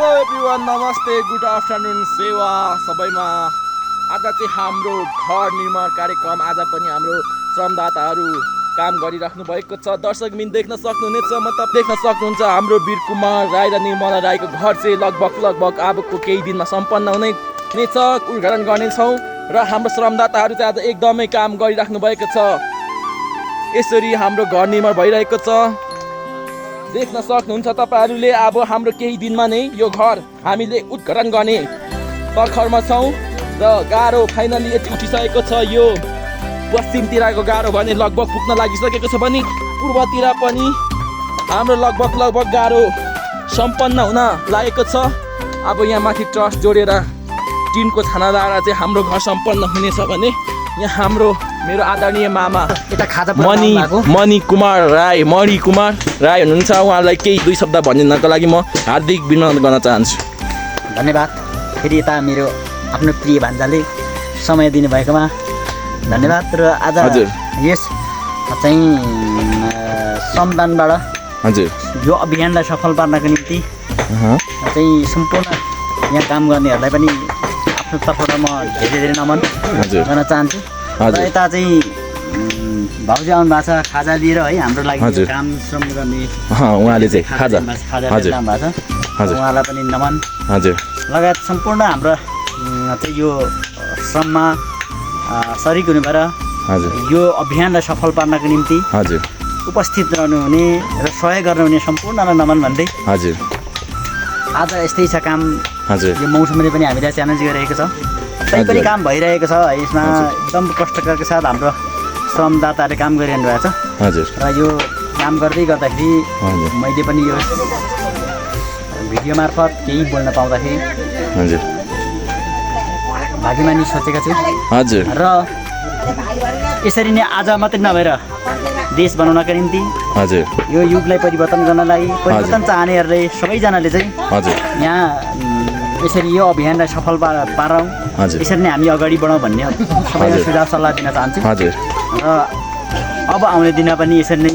Hello everyone, नमस्ते, good afternoon सेवा सबैमा। आज चाहिँ हाम्रो घर निर्माण कार्यक्रम, आज पनि हाम्रो श्रमदाताहरू काम गरिराख्नु भएको छ। दर्शकबिन देख्न सक्नुहुनेछ, मतलब देख्न सक्नुहुन्छ हाम्रो वीर कुमार राई र निर्मला राईको घर चाहिँ लगभग अबको केही दिनमा सम्पन्न हुने छ, उद्घाटन गर्नेछौँ र हाम्रो श्रमदाताहरू चाहिँ आज एकदमै काम गरिराख्नु भएको छ। यसरी हाम्रो घर निर्माण भइरहेको छ, देख्न सक्नुहुन्छ तपाईहरूले। अब हाम्रो केही दिनमा नै यो घर हामीले उद्घाटन गर्ने तर्खरमा छौँ र गाह्रो फाइनली यति उठिसकेको छ। यो पश्चिमतिरको गाह्रो भने लगभग पुग्न लागिसकेको छ भने पूर्वतिर पनि हाम्रो लगभग गाह्रो सम्पन्न हुन लागेको छ। अब यहाँ माथि ट्रस जोडेर टिनको छानाद्वारा चाहिँ हाम्रो घर सम्पन्न हुनेछ भने यहाँ हाम्रो मेरो आदरणीय मामा मणि कुमार राई हुनुहुन्छ। उहाँलाई केही दुई शब्द भनिदिनको लागि म हार्दिक विनम्र गर्न चाहन्छु। धन्यवाद। फेरि यता मेरो आफ्नो प्रिय भान्जाले समय दिनुभएकोमा धन्यवाद। र आज यस चाहिँ श्रमदानबाट यो अभियानलाई सफल पार्नको निम्ति चाहिँ सम्पूर्ण यहाँ काम गर्नेहरूलाई पनि आफ्नो तर्फबाट म धेरै नमन गर्न चाहन्छु। र यता चाहिँ भाउजू आउनु भएको छ खाजा लिएर है, हाम्रो लागि काम श्रम गर्ने उहाँले चाहिँ खाजा ल्याउनु भएको छ, उहाँलाई पनि नमन। लगायत सम्पूर्ण हाम्रो चाहिँ यो श्रममा सरिक हुनुभएर यो अभियानलाई सफल पार्नको निम्ति उपस्थित रहनुहुने र सहयोग गर्नुहुने सम्पूर्णलाई नमन भन्दै आज यस्तै छ काम। यो मौसमले पनि हामीलाई च्यालेन्ज गरिरहेको छ, तैपनि काम भइरहेको छ। यसमा एकदम कष्टको साथ हाम्रो श्रमदाताले काम गरिरहनु भएको छ। र यो काम गर्दाखेरि मैले पनि यो भिडियो मार्फत केही बोल्न पाउँदाखेरि भाग्यमानी सोचेको छु। र यसरी नै आज मात्रै नभएर देश बनाउनका निम्ति यो युगलाई परिवर्तन गर्नलाई परिवर्तन चाहनेहरूले सबैजनाले चाहिँ यहाँ यसरी यो अभियानलाई सफल पारौँ, यसरी नै हामी अगाडि बढौँ भन्ने सबैलाई सुझाव सल्लाह दिन चाहन्छु। र अब आउने दिनमा पनि यसरी नै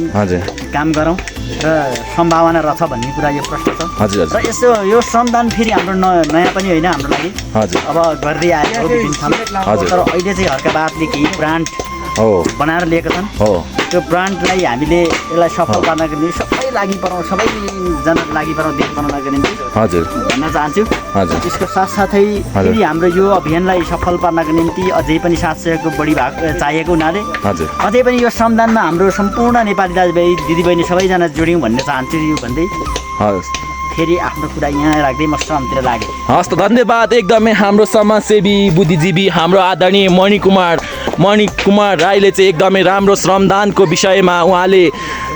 काम गरौँ र सम्भावना रहेछ भन्ने कुरा यो प्रश्न छ। र यसो यो श्रमदान फेरि हाम्रो नयाँ पनि होइन हाम्रो लागि, अब गर्दै आएको विभिन्न ठाउँमा। तर अहिले चाहिँ हर्काबादले केही ब्रान्ड बनाएर लिएको छन्। त्यो ब्रान्डलाई हामीले यसलाई सफल पार्नको निम्ति सबै लागि पराउँ, सबैजना लागि पराउँ देश बनाउनको निम्ति भन्न चाहन्छु। त्यसको साथसाथै फेरि हाम्रो यो अभियानलाई सफल पार्नको निम्ति अझै पनि साथ सहयोगको बढी भाग चाहिएको हुनाले अझै पनि यो श्रमदानमा हाम्रो सम्पूर्ण नेपाली दाजुभाइ दिदीबहिनी सबैजना जोड्यौँ भन्ने चाहन्छु। यो भन्दै फेरि आफ्नो कुरा यहाँ राख्दै म श्रमतिर लागेँ। हस् त, धन्यवाद। एकदमै हाम्रो समाजसेवी बुद्धिजीवी हाम्रो आदरणीय मणि कुमार राईले चाहिँ एकदमै राम्रो श्रमदानको विषयमा उहाँले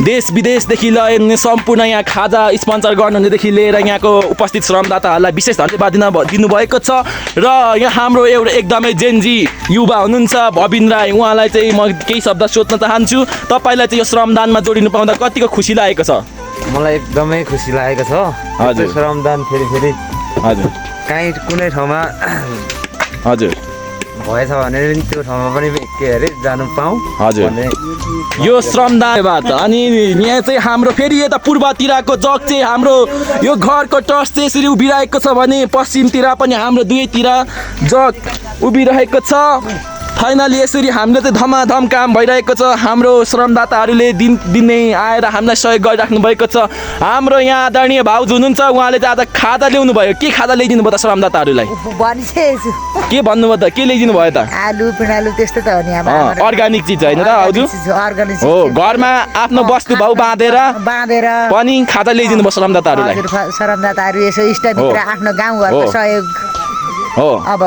देश विदेशदेखि लिएर सम्पूर्ण यहाँ खाजा स्पोन्सर गर्नुहुनेदेखि लिएर यहाँको उपस्थित श्रमदाताहरूलाई विशेष धन्यवाद दिनुभएको छ। र यहाँ हाम्रो एउटा एकदमै जेनजी युवा हुनुहुन्छ भविन राई, उहाँलाई चाहिँ म केही शब्द सोध्न चाहन्छु। तपाईँलाई चाहिँ यो श्रमदानमा जोडिनु पाउँदा कतिको खुसी लागेको छ? मलाई एकदमै खुसी लागेको छ। श्रमदान फेरि काहीँ कुनै ठाउँमा भएछ भने त्यो ठाउँमा पनि के अरे जानु पाऊँ भन्ने यो श्रमदान। अनि यहाँ चाहिँ हाम्रो फेरि यता पूर्वतिरको जग चाहिँ हाम्रो यो घरको टस चाहिँ यसरी उभिरहेको छ भने पश्चिमतिर पनि हाम्रो दुवैतिर जग उभिरहेको छ। फाइनली यसरी हामीले चाहिँ धमाधम काम भइरहेको छ। हाम्रो श्रमदाताहरूले दिनै आएर हामीलाई सहयोग गरिराख्नु भएको छ। हाम्रो यहाँ आदरणीय भाउजू हुनुहुन्छ, उहाँले चाहिँ आज खाजा ल्याउनु भयो। के खाजा ल्याइदिनु भयो त श्रमदाताहरूलाई? के भन्नुभयो त? के ल्याइदिनु भयो त? आलु पिँडालु त्यस्तो त हो नि, अर्ग्यानिक चिज होइन त भाउजू? हो, घरमा आफ्नो वस्तु भाउ बाँधेर पनि खाजा ल्याइदिनु भयो श्रमदाताहरूलाई। श्रमदाताहरू यसो इष्टमित्र आफ्नो गाउँघरको सहयोग अब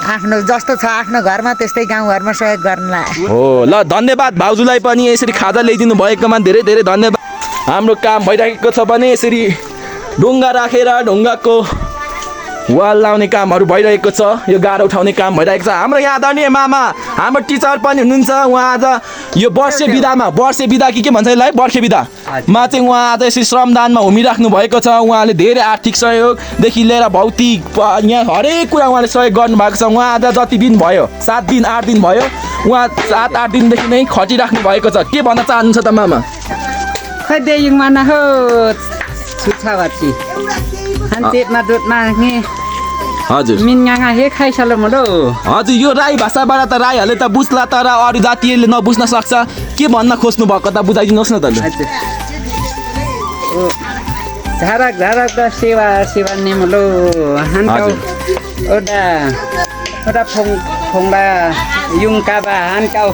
आफ्नो जस्तो छ आफ्नो घरमा त्यस्तै गाउँघरमा सहयोग गर्नलाई हो। ल, धन्यवाद भाउजूलाई पनि यसरी खाजा ल्याइदिनु भएकोमा धेरै धन्यवाद। हाम्रो काम भइरहेको छ भने यसरी ढुङ्गा राखेर ढुङ्गाको वाल लाउने कामहरू भइरहेको छ। यो गाह्रो उठाउने काम भइरहेको छ। हाम्रो यहाँ आदरणीय मामा हाम्रो टिचर पनि हुनुहुन्छ। उहाँ आज यो वर्षे बिदा के भन्छ यसलाई, वर्षे बिदामा चाहिँ उहाँ आज यसरी श्रमदानमा हुमिराख्नु भएको छ। उहाँले धेरै आर्थिक सहयोगदेखि लिएर भौतिक यहाँ हरेक कुरा उहाँले सहयोग गर्नुभएको छ। उहाँ आज जति दिन भयो 7 दिन 8 दिन भयो, उहाँ 7-8 दिनदेखि नै खटिराख्नु भएको छ। के भन्न चाहनुहुन्छ त मामा? खै दे युङ माना हो छुछा बाची तेतमा जोतमा नि हजुर मिन्गाङा हे खाइसलो मलो हजुर यो राई भाषाबाट त राईहरूले त बुझ्ला तर अरू जातिहरूले नबुझ्न सक्छ के भन्न खोज्नु भएको त बुझाइदिनुहोस् न त लु। हजुर ओ झारक झारक द सेवा सेवा नेमलो हान्काउ ओडा ओडा फोङबा युङकाबा हान्काउ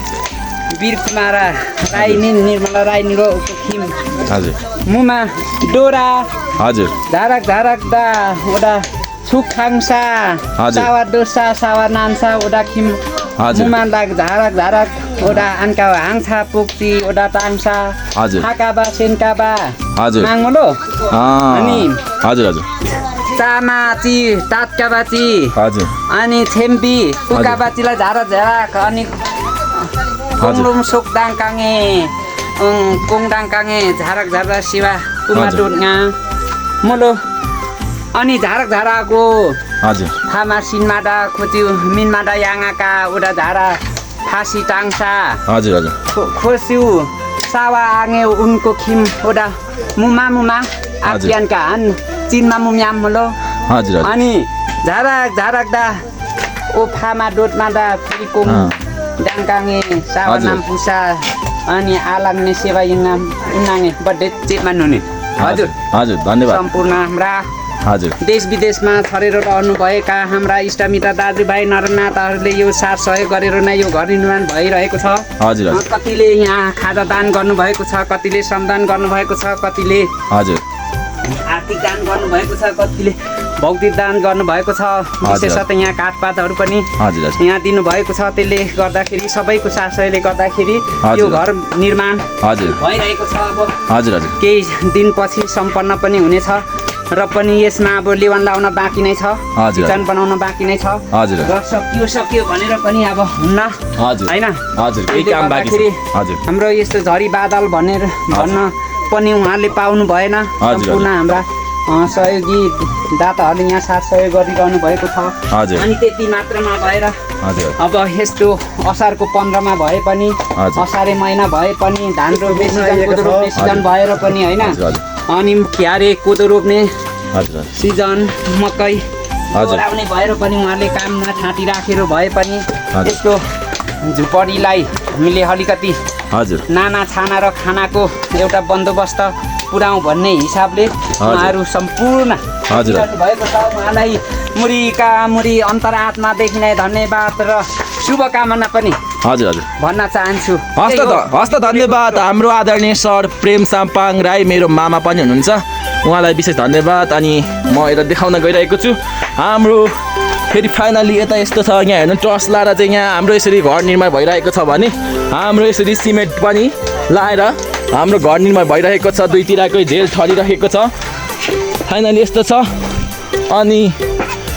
वीर कुमारा राई निर्मला राई निरो खिम हजुर मुमा डोरा हजुर झारक झारक दा ओडा सुखाङसा हजुर। सावा डोसा सावा नान्सा ओडा खिम हजुर। मुमा लाग झारक झारक ओडा आन्का हाङसा पुक्ति ओडा टाङसा हजुर। हाकाबा सेन्काबा हजुर। माङ्गलो अनि हजुर हजुर चामाची टाटकाबाची हजुर अनि छेम्पी कुकाबाचीलाई झारक झारक अनि कुङलुङ सोकदाङ काङे कुङदाङ काङे झारक झारक शिवा कुमा हजुर। डोडगा मोलो अनि झारक झाराको हजुर थामा सिनमाडा खोच्यु मिनमाडा याङाका ओडा झारा फासी टाङसा हजुर हजुर खोस्यु सावा आङे उनको खिम ओडा मुमा मुमा आफियानका हान चिनमा मुम्याम मोलो हजुर हजुर अनि झारक झारक दा ओ फामा डोटमा दा फुलिकोङ डाङकाङे सावा हजुर। नाम पुसा अनि आलाङ्ने सेवा इनाङे बर्थडे चेपमा नुने हजुर हजुर धन्यवाद सम्पूर्ण हाम्रा हजुर देश विदेशमा छरेर रहनुभएका हाम्रा इष्टमित्र दाजुभाइ नरनाथहरूले यो साथ सहयोग गरेर नै यो घर निर्माण भइरहेको छ। हजुर हजुर कतिले यहाँ खाजा दान गर्नुभएको छ, कतिले श्रमदान गर्नुभएको छ, कतिले हजुर आर्थिक दान गर्नुभएको छ, कतिले भौतिक दान गर्नुभएको छ। विशेषतः यहाँ काठपातहरू पनि हजुर हजुर यहाँ दिनुभएको छ। त्यसले गर्दाखेरि सबैको साथसहयोगले गर्दाखेरि यो हजुर। घर निर्माण हजुर भइरहेको छ। अब हजुर हजुर केही दिनपछि सम्पन्न पनि हुनेछ र पनि यसमा अब लेवान लाउन बाँकी नै छ, हजुर। किचन बनाउन बाँकी नै छ हजुर। र सकियो भनेर पनि अब हुन्न हजुर होइन। हजुर केही काम बाँकी छ हजुर हाम्रो यस्तो झरी बादल भनेर भन्न पनि उहाँले पाउनु भएन। सम्पूर्ण हाम्रा सहयोगी दाताहरूले यहाँ साथ सहयोग गरिरहनु भएको छ। हजुर। अनि त्यति मात्रमा भएर हजुर अब यस्तो असारको 15 मा भए पनि हजुर। असारे महिना भए पनि धान रोप्ने सिजन कोदो रोप्ने सिजन भएर पनि होइन हजुर, हजुर। अनि क्यारे कोदो रोप्ने हजुर सिजन मकै हजुर। लगाउने भएर पनि उहाँले काममा ठाँटी राखेर भए पनि हजुर। यस्तो झुपडीलाई हामीले अलिकति हजुर नाना छाना र खानाको एउटा बन्दोबस्त पुऱ्याउँ भन्ने हिसाबले उहाँहरू सम्पूर्ण हजुर। भएको छ। उहाँलाई मुरी अन्तरात्मादेखि नै धन्यवाद र शुभकामना पनि हजुर हजुर भन्न चाहन्छु। हस्त धन्यवाद हाम्रो आदरणीय सर प्रेम साम्पाङ राई मेरो मामा पनि हुनुहुन्छ, उहाँलाई विशेष धन्यवाद। अनि म यता देखाउन गइरहेको छु हाम्रो फेरि फाइनली यता यस्तो छ यहाँ हेर्नु टर्च लाएर चाहिँ यहाँ हाम्रो यसरी घर निर्माण भइरहेको छ भने हाम्रो यसरी सिमेन्ट पनि लाएर हाम्रो घर निर्माण भइरहेको छ, दुईतिरकै झेल ठरिरहेको छ। फाइनली यस्तो छ अनि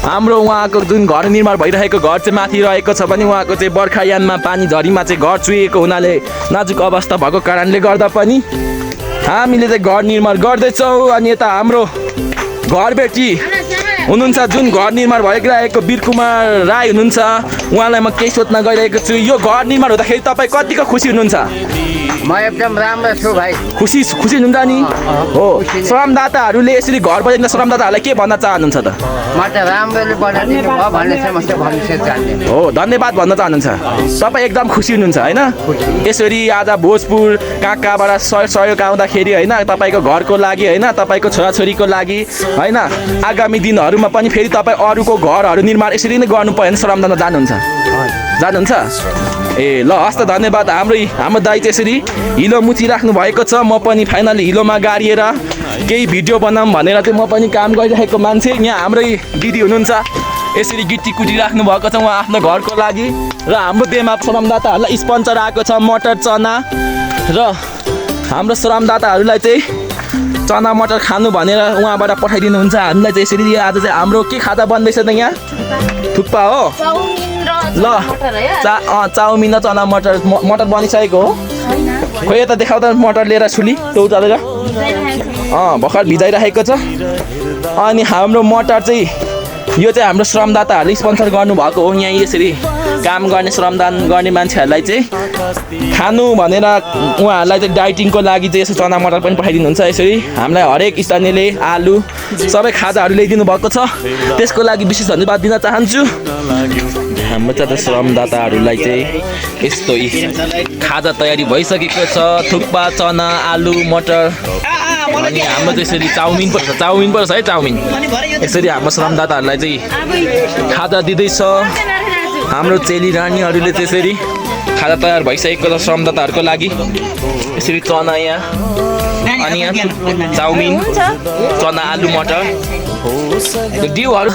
हाम्रो उहाँको जुन घर निर्माण भइरहेको घर चाहिँ माथि रहेको छ भने उहाँको चाहिँ बर्खायानमा पानी झरीमा चाहिँ घर चुहिएको हुनाले नाजुक अवस्था भएको कारणले गर्दा पनि हामीले चाहिँ घर निर्माण गर्दैछौँ। अनि यता हाम्रो घरबेटी हुनुहुन्छ जुन घर निर्माण भइरहेको वीर कुमार राई हुनुहुन्छ, उहाँलाई म केही सोध्न गइरहेको छु। यो घर निर्माण हुँदाखेरि तपाईँ कतिको खुसी हुनुहुन्छ? म एकदम राम्रो छु भाइ। खुसी हुनुहुन्छ नि? हो श्रमदाताहरूले यसरी घर बनाइदिन श्रमदाताहरूलाई के भन्न चाहनुहुन्छ त? म त राम्ररी बनाइदिनु भयो भन्ने चाहिँ म चाहिँ भन्नु चाहन्छु। हो धन्यवाद भन्न चाहनुहुन्छ। तपाईँ एकदम खुसी हुनुहुन्छ होइन? यसरी आज भोजपुर कहाँ कहाँबाट सहयोग आउँदाखेरि होइन तपाईँको घरको लागि होइन तपाईँको छोराछोरीको लागि होइन आगामी दिनहरूमा पनि फेरि तपाईँ अरूको घरहरू निर्माण यसरी नै गर्नु पर्यो भने श्रमदान जानुहुन्छ? ए ल हस् त धन्यवाद। हाम्रो दाइ चाहिँ यसरी हिलो मुचिराख्नु भएको छ। म पनि फाइनली हिलोमा गाडिएर केही भिडियो बनाऊँ भनेर चाहिँ म पनि काम गरिरहेको मान्छे। यहाँ हाम्रै दिदी हुनुहुन्छ यसरी गिट्टी कुटिराख्नु भएको छ उहाँ आफ्नो घरको लागि। र हाम्रो देमा श्रमदाताहरूलाई स्पोन्सर आएको छ मटर चना, र हाम्रो श्रमदाताहरूलाई चाहिँ चना मटर खानु भनेर उहाँबाट पठाइदिनुहुन्छ हामीलाई चाहिँ यसरी। आज चाहिँ हाम्रो के खाजा बन्दैछ त यहाँ? थुक्पा हो ल चाउमिन र चना मटर बनिसकेको हो। खोइ यता देखाउ त मटर लिएर छुली त्यो उचालेर भर्खर भिजाइराखेको छ। अनि हाम्रो मटर चाहिँ यो चाहिँ हाम्रो श्रमदाताहरूले स्पोन्सर गर्नुभएको हो। यहाँ यसरी काम गर्ने श्रमदान गर्ने मान्छेहरूलाई चाहिँ खानु भनेर उहाँहरूलाई चाहिँ डाइटिङको लागि चाहिँ यसो चना मटर पनि पठाइदिनुहुन्छ। यसरी हामीलाई हरेक स्थानीयले आलु सबै खाजाहरू ल्याइदिनु भएको छ, त्यसको लागि विशेष धन्यवाद दिन चाहन्छु। हाम्रो चाहिँ श्रमदाताहरूलाई चाहिँ यस्तो खाजा तयारी भइसकेको छ, थुक्पा चना आलु मटर अनि हाम्रो चाहिँ यसरी चाउमिन पर्छ है चाउमिन। यसरी हाम्रो श्रमदाताहरूलाई चाहिँ खाजा दिँदैछ। हाम्रो चेली रानीहरूले त्यसरी खाजा तयार भइसकेको छ श्रमदाताहरूको लागि। यसरी चना यहाँ अनि यहाँ चाउमिन चना आलु मटर डिउहरू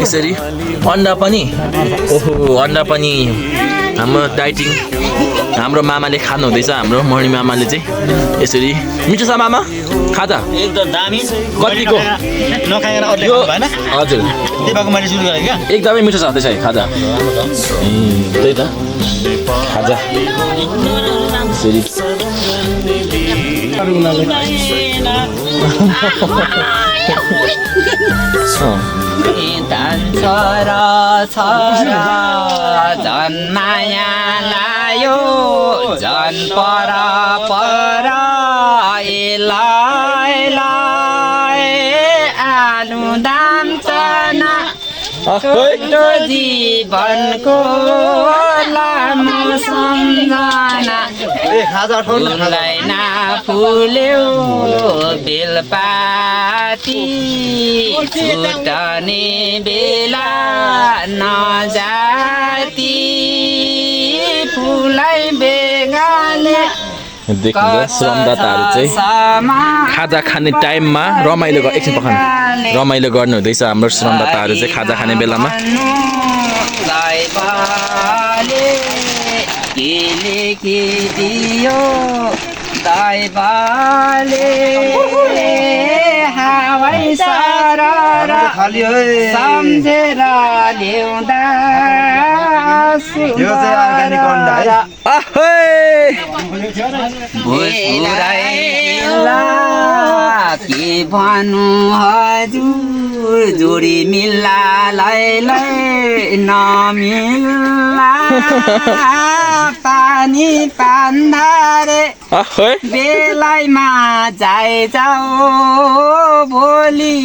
यसरी अन्डा पनि अन्डा पनि हाम्रो डाइटिङ हाम्रो मामाले खानु हुँदैछ। हाम्रो मणि मामाले चाहिँ यसरी मिठो छ मामा खाजा एकदम दामी कतिको नखाएर अरूले यो खानु भएन हजुर त्यही भएको मैले सुरु गरेँ क्या एकदमै मिठो छ त्यसै खाजा त्यही त खाजा यसरी जन्माया लायो जन पर आलु दाम चना छोटो जीवनको लामो सम्झना फुल्दै नफुल्यो बेलपाती छुटने बेला नजाती फुलै बेगाले देखिन्छ श्रमदाताहरू चाहिँ खाजा खाने टाइममा रमाइलो एकछिन पखान रमाइलो गर्नु हुँदैछ। हाम्रो श्रमदाताहरू चाहिँ खाजा खाने बेलामा सम्झेर ल्याउँदा के भन्नु हजुर जोडी मिल्ला लै नमिल्ला पानी पान्दारे बेलाइमा जाइ जाऊ भोलि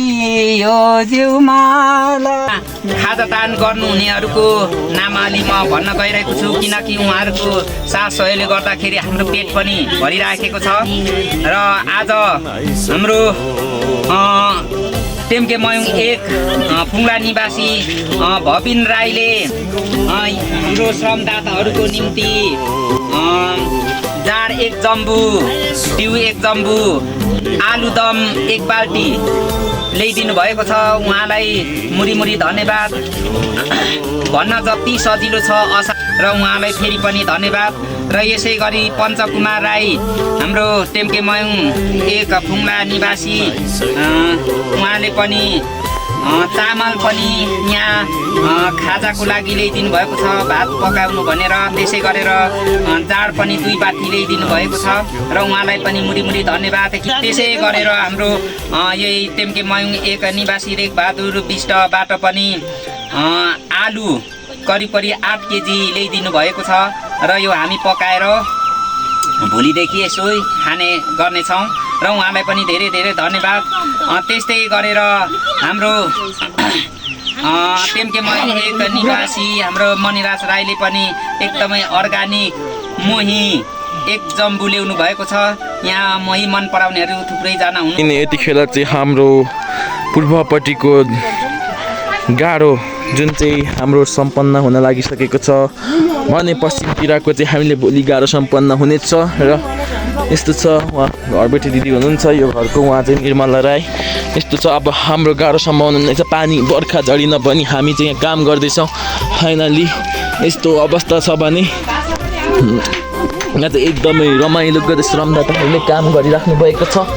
यो जिउमाला खाजा दान गर्नुहुनेहरूको नामाली म भन्न गइरहेको छु, किनकि उहाँहरूको साथ सहयोगले गर्दाखेरि हाम्रो पेट पनि भरिराखेको छ। र आज हाम्रो टेम्के मयुङ 1 फुङ्ला निवासी भविन राईले हाम्रो श्रमदाताहरूको निम्ति जाँड 1 जम्बु डिउ 1 जम्बु आलुदम 1 बाल्टी ल्याइदिनु भएको छ। उहाँलाई मुरी धन्यवाद भन्न जति सजिलो छ र उहाँलाई फेरि पनि धन्यवाद। र यसै गरी पञ्चकुमार राई हाम्रो टेम्के मयुङ 1 फुङ्ला निवासी उहाँले पनि चामल पनि यहाँ खाजाको लागि ल्याइदिनु भएको छ, भात पकाउनु भनेर। त्यसै गरेर जाँड पनि 2 बाटी ल्याइदिनु भएको छ र उहाँलाई पनि मुरी धन्यवाद। त्यसै गरेर हाम्रो यही टेम्के मयुङ 1 निवासी रेख बहादुर विष्टबाट पनि आलु करिब 8 केजी ल्याइदिनु भएको छ र यो हामी पकाएर भोलिदेखि यसो खाने गर्नेछौँ र उहाँलाई पनि धेरै धन्यवाद। त्यस्तै गरेर हाम्रो टेम्के मयुङ 1 निवासी हाम्रो मणिराज राईले पनि एकदमै अर्गानिक मोही 1 जम्बु ल्याउनु भएको छ। यहाँ मोही मन पराउनेहरू थुप्रैजना हुनु। यतिखेर चाहिँ हाम्रो पूर्वपट्टिको गाह्रो जुन चाहिँ हाम्रो सम्पन्न हुन लागिसकेको छ भने पश्चिमतिरको चाहिँ हामीले भोलि गाह्रो सम्पन्न हुनेछ। र यस्तो छ उहाँ घरबेटी दिदी हुनुहुन्छ, यो घरको उहाँ चाहिँ निर्मला राई। यस्तो छ अब हाम्रो गाह्रो सम्भावना हुनेछ, पानी बर्खा झरी नभनी हामी चाहिँ यहाँ काम गर्दैछौँ। फाइनली यस्तो अवस्था छ भने यहाँ चाहिँ एकदमै रमाइलो गर्दै श्रमदाताहरूले काम गरिराख्नु भएको छ।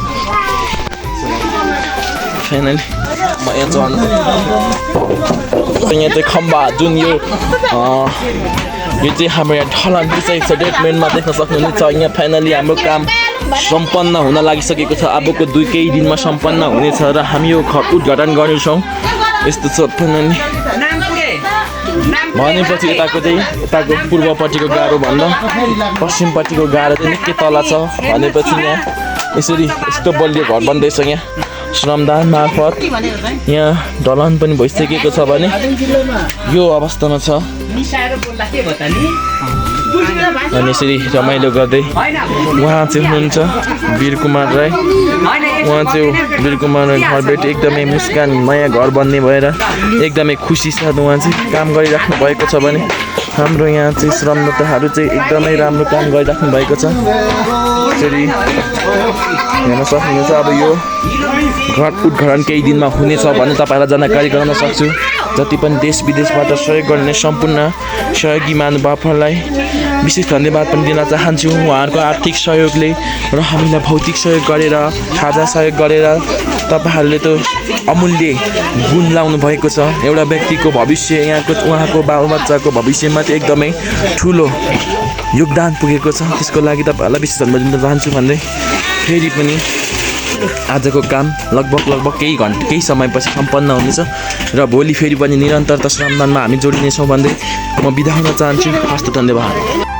फाइनली यहाँ चाहिँ खम्बा जुन यो चाहिँ हाम्रो यहाँ ढलान दिइसकेको छ, डेटमेन्टमा देख्न सक्नुहुनेछ। यहाँ फाइनली हाम्रो काम सम्पन्न हुन लागिसकेको छ, अबको केही दिनमा सम्पन्न हुनेछ र हामी यो घर उद्घाटन गर्नेछौँ। यस्तो छ फाइनली भनेपछि यताको पूर्वपट्टिको गाह्रो भन्दा पश्चिमपट्टिको गाह्रो चाहिँ निकै तल छ भनेपछि यहाँ यसरी यस्तो बलियो घर बन्दैछ यहाँ श्रमदान मार्फत यहाँ ढलान पनि भइसकेको छ भने यो अवस्थामा छ अनि यसरी रमाइलो गर्दै उहाँ चाहिँ हुनुहुन्छ वीरकुमार राई उहाँ चाहिँ वीरकुमार राई घरबेटी एकदमै मुस्कान नयाँ घर बन्ने भएर एकदमै खुसी साथ उहाँ चाहिँ काम गरिराख्नु भएको छ भने हाम्रो यहाँ चाहिँ श्रमदाताहरू चाहिँ एकदमै राम्रो काम गरिराख्नु भएको छ यसरी हेर्न सक्नुहुन्छ अब यो घर उद्घाटन केही दिनमा हुनेछ भने तपाईँलाई जानकारी गराउन सक्छु जति पनि देश विदेशबाट सहयोग गर्ने सम्पूर्ण सहयोगी महानुभावहरूलाई विशेष धन्यवाद पनि दिन चाहन्छु उहाँहरूको आर्थिक सहयोगले र हामीलाई भौतिक सहयोग गरेर खाजा सहयोग गरेर तपाईँहरूले त अमूल्य गुण लाउनु भएको छ एउटा व्यक्तिको भविष्य यहाँको उहाँको बालबच्चाको भविष्यमा चाहिँ एकदमै ठुलो योगदान पुगेको छ त्यसको लागि तपाईँहरूलाई विशेष धन्यवाद दिन चाहन्छु भन्दै फेरि पनि आजको काम लगभग केही समयपछि सम्पन्न हुनेछ र भोलि फेरि पनि निरन्तरता श्रमदानमा हामी जोडिनेछौँ भन्दै म बिदा हुन चाहन्छु हस्त धन्यवाद।